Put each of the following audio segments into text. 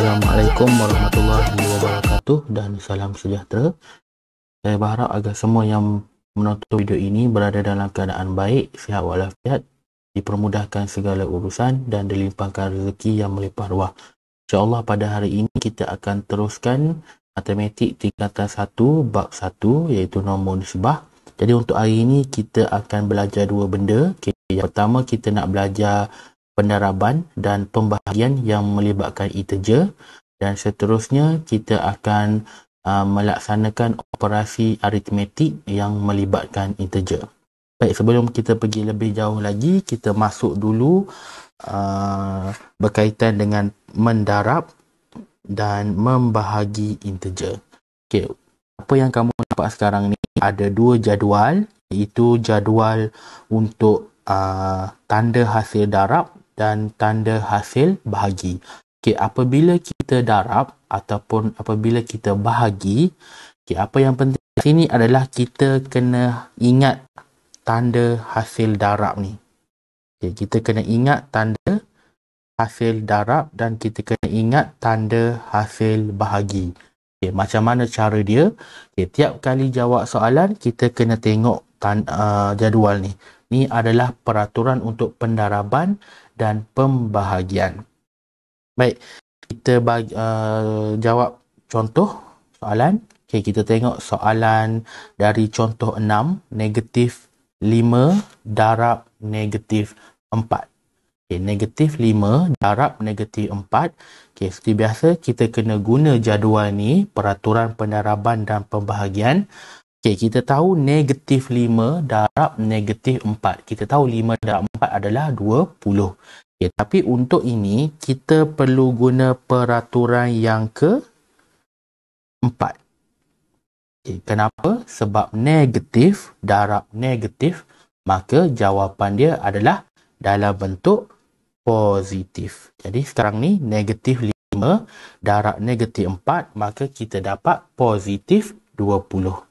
Assalamualaikum warahmatullahi wabarakatuh dan salam sejahtera. Saya berharap agar semua yang menonton video ini berada dalam keadaan baik, sihat walafiat, dipermudahkan segala urusan dan dilimpahkan rezeki yang melimpah ruah. InsyaAllah pada hari ini kita akan teruskan matematik tingkatan 1 bab 1 iaitu nombor nisbah. Jadi untuk hari ini kita akan belajar dua benda. Yang pertama kita nak belajar pendaraban dan pembahagian yang melibatkan integer, dan seterusnya kita akan melaksanakan operasi aritmetik yang melibatkan integer. Baik, sebelum kita pergi lebih jauh lagi, kita masuk dulu berkaitan dengan mendarab dan membahagi integer. Okey, apa yang kamu nampak sekarang ni ada dua jadual, iaitu jadual untuk tanda hasil darab dan tanda hasil bahagi. Okey, apabila kita darab ataupun apabila kita bahagi, okey, apa yang penting di sini adalah kita kena ingat tanda hasil darab ni. Okey, kita kena ingat tanda hasil darab dan kita kena ingat tanda hasil bahagi. Okey, macam mana cara dia? Okey, tiap kali jawab soalan kita kena tengok jadual ni. Ni adalah peraturan untuk pendaraban dan pembahagian. Baik, kita jawab contoh soalan. Okey, kita tengok soalan dari contoh 6, negatif 5 darab negatif 4. Okey, negatif 5 darab negatif 4. Okey, seperti biasa kita kena guna jadual ni, peraturan pendaraban dan pembahagian. Okey, kita tahu negatif 5 darab negatif 4. Kita tahu 5 darab 4 adalah 20. Okay, tapi untuk ini, kita perlu guna peraturan yang ke-4. Okay, kenapa? Sebab negatif darab negatif, maka jawapan dia adalah dalam bentuk positif. Jadi sekarang ni, negatif 5 darab negatif 4, maka kita dapat positif 20.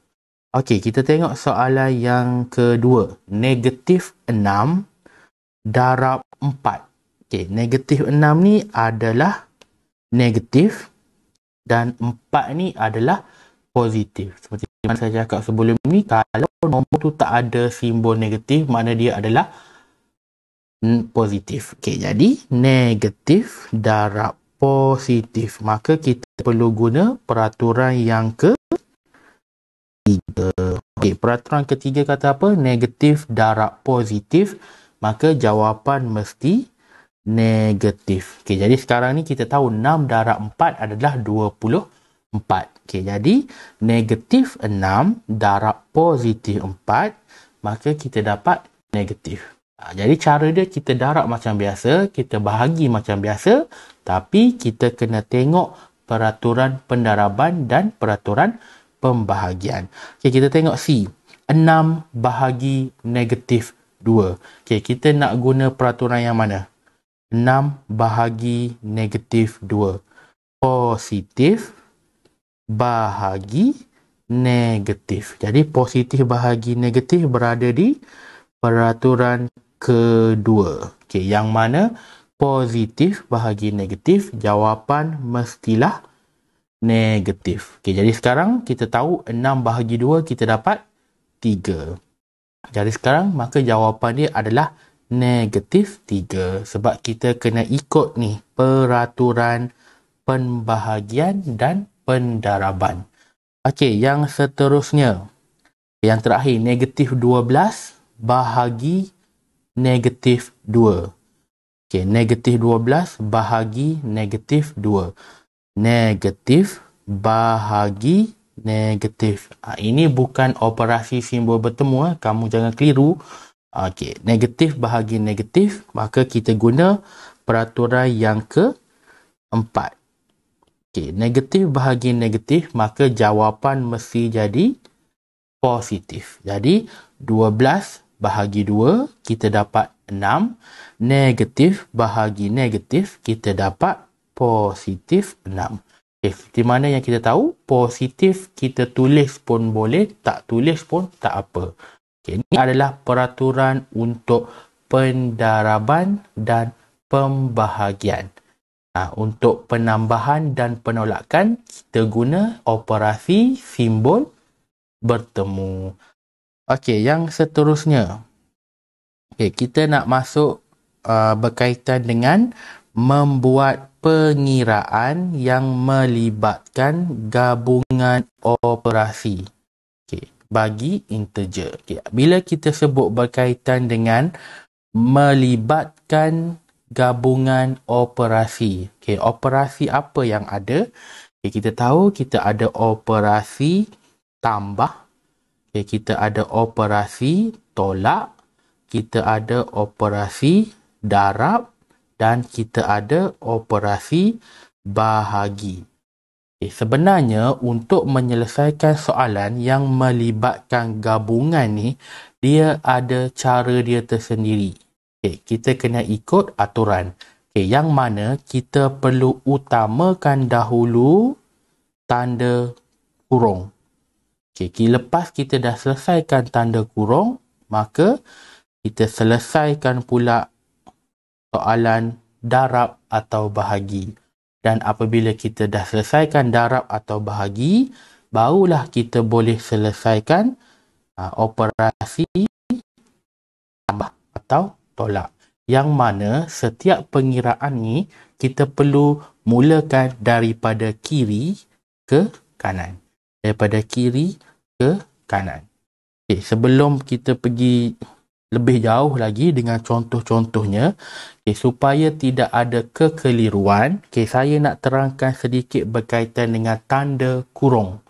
Okey, kita tengok soalan yang kedua. Negatif 6 darab 4. Okey, negatif 6 ni adalah negatif dan 4 ni adalah positif. Seperti mana saya cakap sebelum ni, kalau nombor tu tak ada simbol negatif, makna dia adalah positif. Okey, jadi negatif darab positif. Maka kita perlu guna peraturan yang ke-3. Okey, peraturan ketiga kata apa? Negatif darab positif, maka jawapan mesti negatif. Okey, jadi sekarang ni kita tahu 6 darab 4 adalah 24. Okey, jadi negatif 6 darab positif 4, maka kita dapat negatif. Jadi cara dia kita darab macam biasa, kita bahagi macam biasa, tapi kita kena tengok peraturan pendaraban dan peraturan pembahagian. Okey, kita tengok C. 6 bahagi negatif 2. Okey, kita nak guna peraturan yang mana? 6 bahagi negatif 2. Positif bahagi negatif. Jadi positif bahagi negatif berada di peraturan kedua. Okey, yang mana positif bahagi negatif, jawapan mestilah negatif. Okey, jadi sekarang kita tahu 6 bahagi 2 kita dapat 3. Jadi sekarang maka jawapan dia adalah negatif 3. Sebab kita kena ikut ni peraturan pembahagian dan pendaraban. Okey, yang seterusnya. Yang terakhir, negatif 12 bahagi negatif 2. Okey, negatif 12 bahagi negatif 2. Negatif bahagi negatif. Ini bukan operasi simbol bertemu. Kamu jangan keliru. Okey, negatif bahagi negatif, maka kita guna peraturan yang ke-4. Okey, negatif bahagi negatif, maka jawapan mesti jadi positif. Jadi 12 bahagi 2 kita dapat 6. Negatif bahagi negatif kita dapat positif 6. Okay, seperti mana yang kita tahu, positif kita tulis pun boleh, tak tulis pun tak apa. Okay, ini adalah peraturan untuk pendaraban dan pembahagian. Untuk penambahan dan penolakan, kita guna operasi simbol bertemu. Okey, yang seterusnya. Okey, kita nak masuk berkaitan dengan membuat pengiraan yang melibatkan gabungan operasi. Okey, bagi integer. Okey, bila kita sebut berkaitan dengan melibatkan gabungan operasi. Okey, operasi apa yang ada? Okey, kita tahu kita ada operasi tambah. Okey, kita ada operasi tolak. Kita ada operasi darab dan kita ada operasi bahagi. Sebenarnya untuk menyelesaikan soalan yang melibatkan gabungan ni, dia ada cara dia tersendiri. Kita kena ikut aturan. Yang mana kita perlu utamakan dahulu tanda kurung. Lepas kita dah selesaikan tanda kurung, maka kita selesaikan pula soalan darab atau bahagi. Dan apabila kita dah selesaikan darab atau bahagi, barulah kita boleh selesaikan operasi tambah atau tolak. Yang mana setiap pengiraan ni kita perlu mulakan daripada kiri ke kanan. Daripada kiri ke kanan. Sebelum kita pergi lebih jauh lagi dengan contoh-contohnya, supaya tidak ada kekeliruan, saya nak terangkan sedikit berkaitan dengan tanda kurung.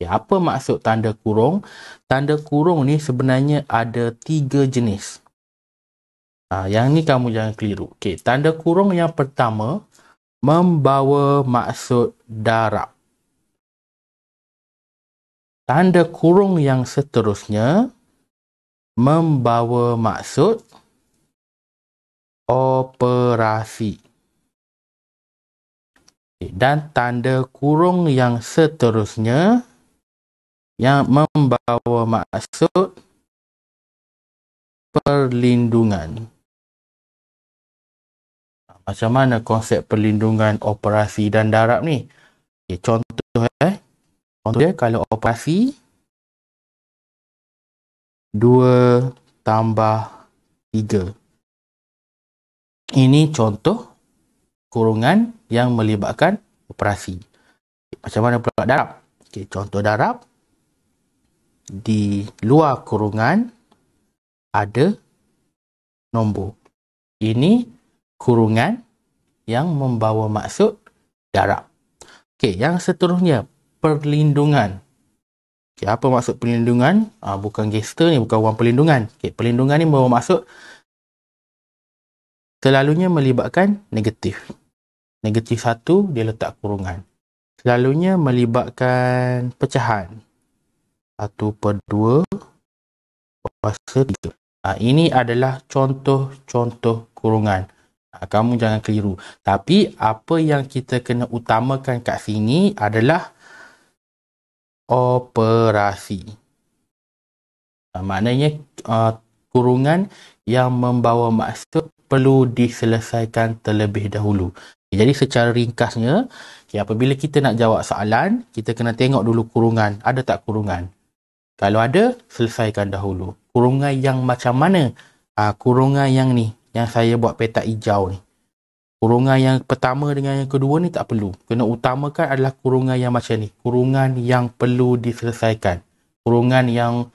Apa maksud tanda kurung? Tanda kurung ni sebenarnya ada 3 jenis. Yang ni kamu jangan keliru. Tanda kurung yang pertama membawa maksud darab. Tanda kurung yang seterusnya membawa maksud operasi. Dan tanda kurung yang seterusnya yang membawa maksud perlindungan. Macam mana konsep perlindungan operasi dan darab ni? Contoh dia kalau operasi 2 tambah 3. Ini contoh kurungan yang melibatkan operasi. Macam mana pula darab? Contoh darab. Di luar kurungan ada nombor. Ini kurungan yang membawa maksud darab. Yang seterusnya perlindungan. Apa maksud perlindungan? Bukan gangster ni, bukan orang perlindungan. Perlindungan ni membawa maksud selalunya melibatkan negatif. Negatif 1 dia letak kurungan. Selalunya melibatkan pecahan. 1/2 kuasa 3. Ini adalah contoh-contoh kurungan. Kamu jangan keliru. Tapi apa yang kita kena utamakan kat sini adalah operasi. Maknanya kurungan yang membawa maksud perlu diselesaikan terlebih dahulu. Jadi secara ringkasnya, apabila kita nak jawab soalan, kita kena tengok dulu kurungan. Ada tak kurungan? Kalau ada, selesaikan dahulu. Kurungan yang macam mana? Kurungan yang ni, yang saya buat petak hijau ni. Kurungan yang pertama dengan yang kedua ni tak perlu. Kena utamakan adalah kurungan yang macam ni. Kurungan yang perlu diselesaikan. Kurungan yang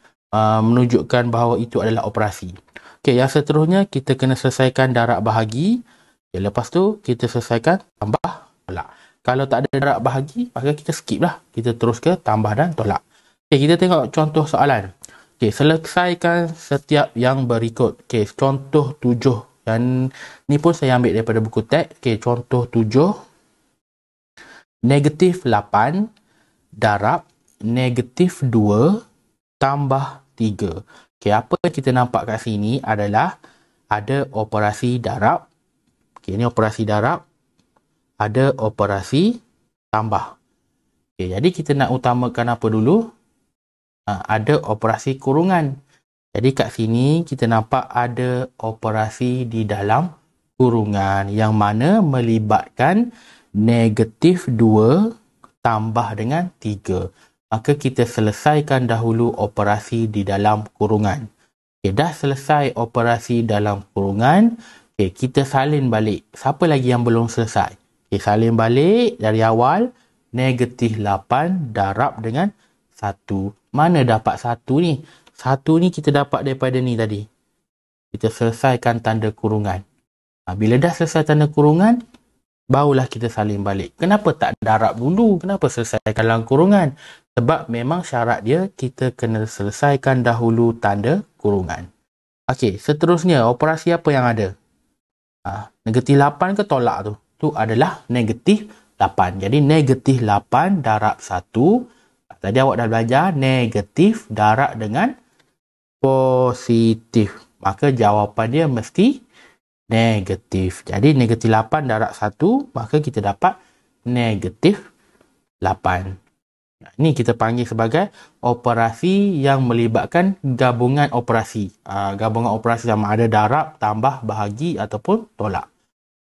menunjukkan bahawa itu adalah operasi. Yang seterusnya kita kena selesaikan darab bahagi. Lepas tu kita selesaikan tambah tolak. Kalau tak ada darab bahagi, maka kita skip lah. Kita terus ke tambah dan tolak. Kita tengok contoh soalan. Selesaikan setiap yang berikut. Contoh 7. Dan ni pun saya ambil daripada buku teks. Contoh 7. Negatif 8 darab negatif 2 tambah 3. Apa yang kita nampak kat sini adalah ada operasi darab. Ini operasi darab. Ada operasi tambah. Jadi kita nak utamakan apa dulu? Ada operasi kurungan. Jadi kat sini kita nampak ada operasi di dalam kurungan yang mana melibatkan negatif 2 tambah dengan 3. Maka kita selesaikan dahulu operasi di dalam kurungan. Okay, dah selesai operasi dalam kurungan, okay, kita salin balik. Siapa lagi yang belum selesai? Okay, salin balik dari awal, negatif 8 darab dengan 1. Mana dapat 1 ni? 1 ni kita dapat daripada ni tadi. Kita selesaikan tanda kurungan. Bila dah selesai tanda kurungan, barulah kita salin balik. Kenapa tak darab dulu? Kenapa selesaikan dalam kurungan? Sebab memang syarat dia, kita kena selesaikan dahulu tanda kurungan. Okey, seterusnya, operasi apa yang ada? Negatif 8 ke tolak tu? Tu adalah negatif 8. Jadi, negatif 8 darab 1. Tadi awak dah belajar, negatif darab dengan positif. Maka jawapan dia mesti negatif. Jadi, negatif 8 darab 1, maka kita dapat negatif 8. Ini kita panggil sebagai operasi yang melibatkan gabungan operasi. Gabungan operasi sama ada darab, tambah, bahagi ataupun tolak.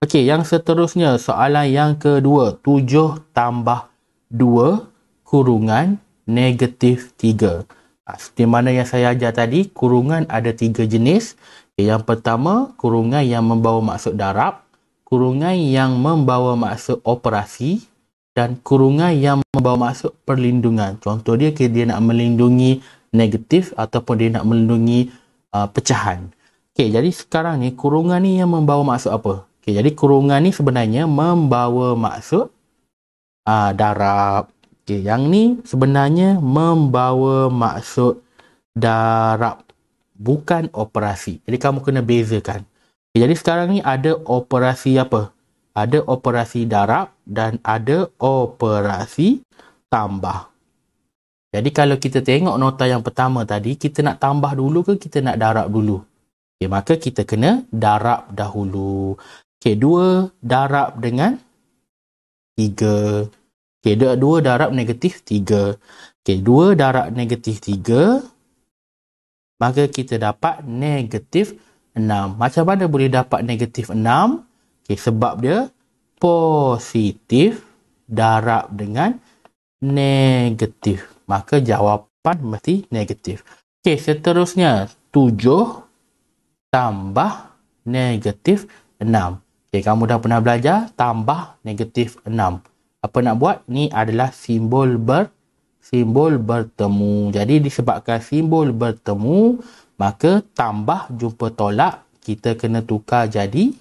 Okey, yang seterusnya soalan yang kedua. 7 tambah 2 kurungan negatif 3. Seperti mana yang saya ajar tadi, kurungan ada 3 jenis. Yang pertama, kurungan yang membawa maksud darab, kurungan yang membawa maksud operasi, dan kurungan yang membawa maksud perlindungan. Contoh dia nak melindungi negatif ataupun dia nak melindungi pecahan. Okey, jadi sekarang ni kurungan ni yang membawa maksud apa? Okey, jadi kurungan ni sebenarnya membawa maksud darab. Okey, yang ni sebenarnya membawa maksud darab, bukan operasi. Jadi kamu kena bezakan. Okay, jadi sekarang ni ada operasi apa? Ada operasi darab dan ada operasi tambah. Jadi kalau kita tengok nota yang pertama tadi, kita nak tambah dulu ke kita nak darab dulu? Okay, maka kita kena darab dahulu. Okay, 2 darab dengan 3. Okay, 2 darab negatif 3. Okay, 2 darab negatif 3. Maka kita dapat negatif 6. Macam mana boleh dapat negatif 6? Okay, sebab dia positif darab dengan negatif. Maka jawapan mesti negatif. Okay, seterusnya 7 tambah negatif 6. Okay, kamu dah pernah belajar tambah negatif 6. Apa nak buat? Ni adalah simbol bertemu. Jadi disebabkan simbol bertemu, maka tambah jumpa tolak kita kena tukar jadi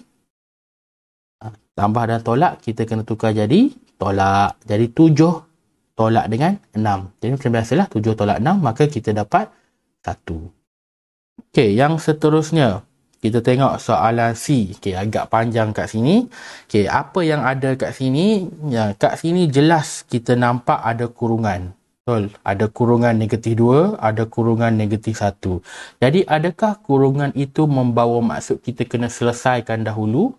tambah dan tolak kita kena tukar jadi tolak. Jadi 7 tolak dengan 6. Jadi macam biasalah 7 tolak 6, maka kita dapat 1. Okey, yang seterusnya kita tengok soalan C. Okey, agak panjang kat sini. Okey, apa yang ada kat sini? Ya, kat sini jelas kita nampak ada kurungan. Betul, ada kurungan negatif 2, ada kurungan negatif 1. Jadi adakah kurungan itu membawa maksud kita kena selesaikan dahulu?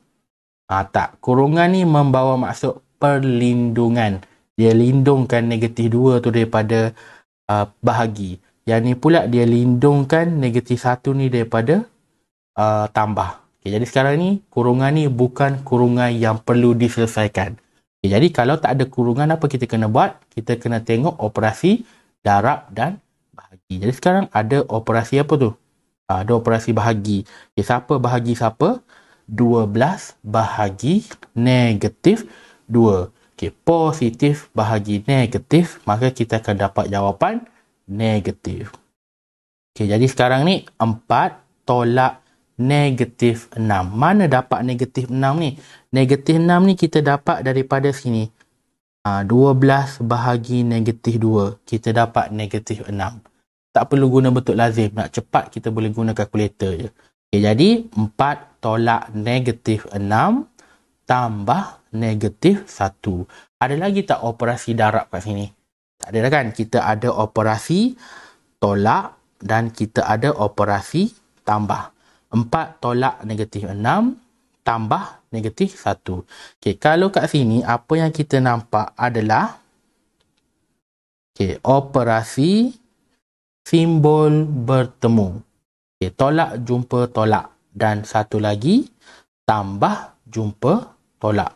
Tak, kurungan ni membawa maksud perlindungan. Dia lindungkan negatif 2 tu daripada bahagi. Yang ni pula dia lindungkan negatif 1 ni daripada tambah. Okay, jadi sekarang ni kurungan ni bukan kurungan yang perlu diselesaikan. Okay, jadi kalau tak ada kurungan, apa kita kena buat? Kita kena tengok operasi darab dan bahagi. Jadi sekarang ada operasi apa tu? Ada operasi bahagi. Okay, siapa bahagi siapa? 12 bahagi negatif 2. Okay, positif bahagi negatif, maka kita akan dapat jawapan negatif. Okay, jadi sekarang ni 4 tolak negatif 6. Mana dapat negatif 6 ni? Negatif 6 ni kita dapat daripada sini. 12 bahagi negatif 2. Kita dapat negatif 6. Tak perlu guna bentuk lazim. Nak cepat kita boleh guna kalkulator je. Okay, jadi 4 tolak negatif 6 tambah negatif 1. Ada lagi tak operasi darab kat sini? Tak ada kan? Kita ada operasi tolak dan kita ada operasi tambah. 4 tolak negatif 6 tambah negatif 1. Okay, kalau kat sini apa yang kita nampak adalah operasi simbol bertemu. Okay, tolak jumpa tolak. Dan satu lagi, tambah jumpa tolak.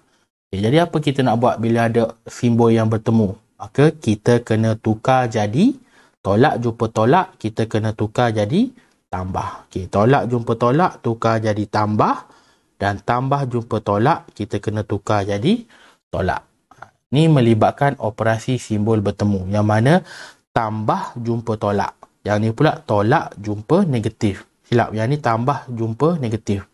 Okay, jadi apa kita nak buat bila ada simbol yang bertemu? Maka kita kena tukar jadi tolak jumpa tolak, kita kena tukar jadi tambah. Okay, tolak jumpa tolak, tukar jadi tambah. Dan tambah jumpa tolak, kita kena tukar jadi tolak. Ini melibatkan operasi simbol bertemu. Yang mana tambah jumpa tolak. Yang ni pula tolak jumpa negatif. Silap, yang ni tambah jumpa negatif.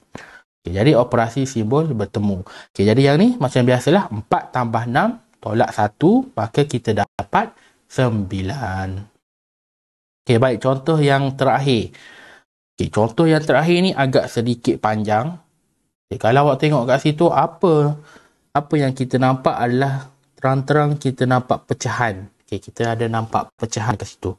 Okay, jadi operasi simbol bertemu. Okay, jadi yang ni macam biasalah 4 tambah 6 tolak 1, maka kita dapat 9. Okay, baik, contoh yang terakhir. Okay, contoh yang terakhir ni agak sedikit panjang. Okay, kalau awak tengok kat situ, apa yang kita nampak adalah terang-terang kita nampak pecahan. Okay, kita ada nampak pecahan kat situ.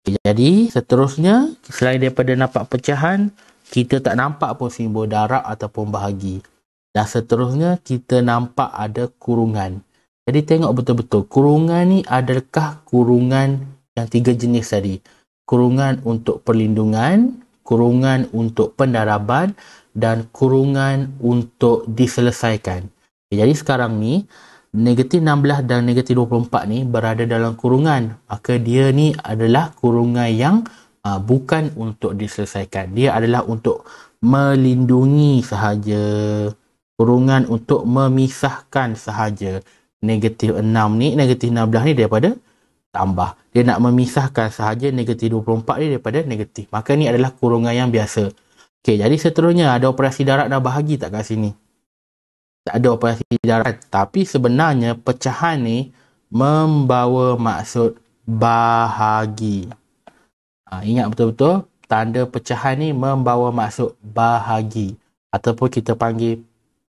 Okay, jadi seterusnya, selain daripada nampak pecahan, kita tak nampak pun simbol darab ataupun bahagi. Dan seterusnya kita nampak ada kurungan. Jadi tengok betul-betul, kurungan ni adakah kurungan yang 3 jenis tadi. Kurungan untuk perlindungan, kurungan untuk pendaraban dan kurungan untuk diselesaikan. Jadi sekarang ni, negatif 16 dan negatif 24 ni berada dalam kurungan. Maka dia ni adalah kurungan yang bukan untuk diselesaikan. Dia adalah untuk melindungi sahaja. Kurungan untuk memisahkan sahaja. Negatif 6 ni, negatif 16 ni daripada tambah. Dia nak memisahkan sahaja negatif 24 ni daripada negatif. Maka ni adalah kurungan yang biasa. Okey, jadi seterusnya ada operasi darab dan bahagi tak kat sini? Tak ada operasi darab. Tapi sebenarnya pecahan ni membawa maksud bahagi. Ingat betul-betul, tanda pecahan ni membawa maksud bahagi. Ataupun kita panggil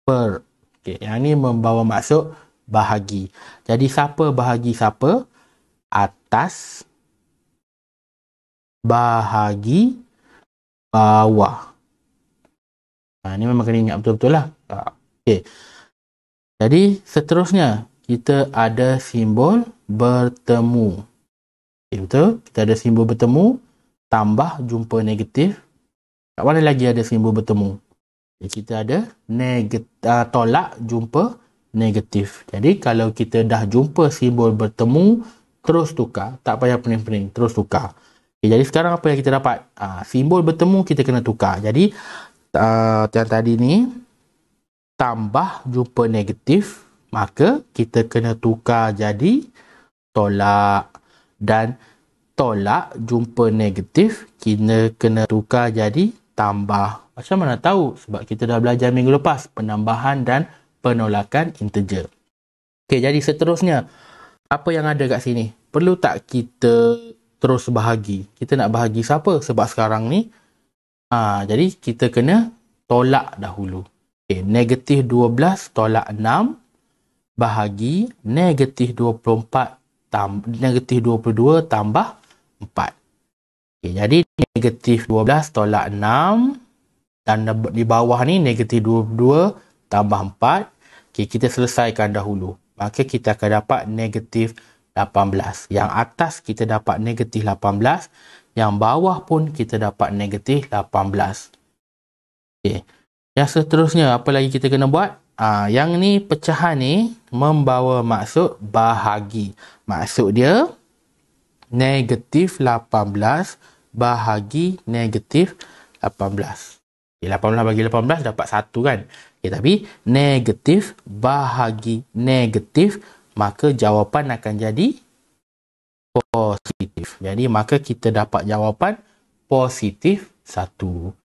per. Okay, yang ni membawa maksud bahagi. Jadi siapa bahagi siapa? Atas, bahagi, bawah. Ni memang kena ingat betul-betul lah. Okay. Jadi seterusnya, kita ada simbol bertemu. Okay, betul? Kita ada simbol bertemu, tambah jumpa negatif. Kat mana lagi ada simbol bertemu? Kita ada tolak jumpa negatif. Jadi kalau kita dah jumpa simbol bertemu, terus tukar. Tak payah pening-pening, terus tukar. Okay, jadi sekarang apa yang kita dapat? Simbol bertemu kita kena tukar. Jadi yang tadi ni, tambah jumpa negatif, maka kita kena tukar jadi tolak. Dan tolak jumpa negatif, kita kena tukar jadi tambah. Macam mana tahu? Sebab kita dah belajar minggu lepas, penambahan dan penolakan integer. Okey, jadi seterusnya, apa yang ada kat sini? Perlu tak kita terus bahagi? Kita nak bahagi siapa? Sebab sekarang ni, jadi kita kena tolak dahulu. Okey, negatif 12 tolak 6 bahagi negatif 24 negatif 22 tambah 4. Okay, jadi negatif 12 tolak 6 dan di bawah ni negatif 22 tambah 4. Okay, kita selesaikan dahulu. Maka kita akan dapat negatif 18. Yang atas kita dapat negatif 18. Yang bawah pun kita dapat negatif 18. Okay. Yang seterusnya, apa lagi kita kena buat? Yang ni pecahan ni membawa maksud bahagi. Maksud dia negatif 18 bahagi negatif 18. Okay, 18 bagi 18 dapat 1 kan? Okay, tapi negatif bahagi negatif, maka jawapan akan jadi positif. Jadi maka kita dapat jawapan positif 1.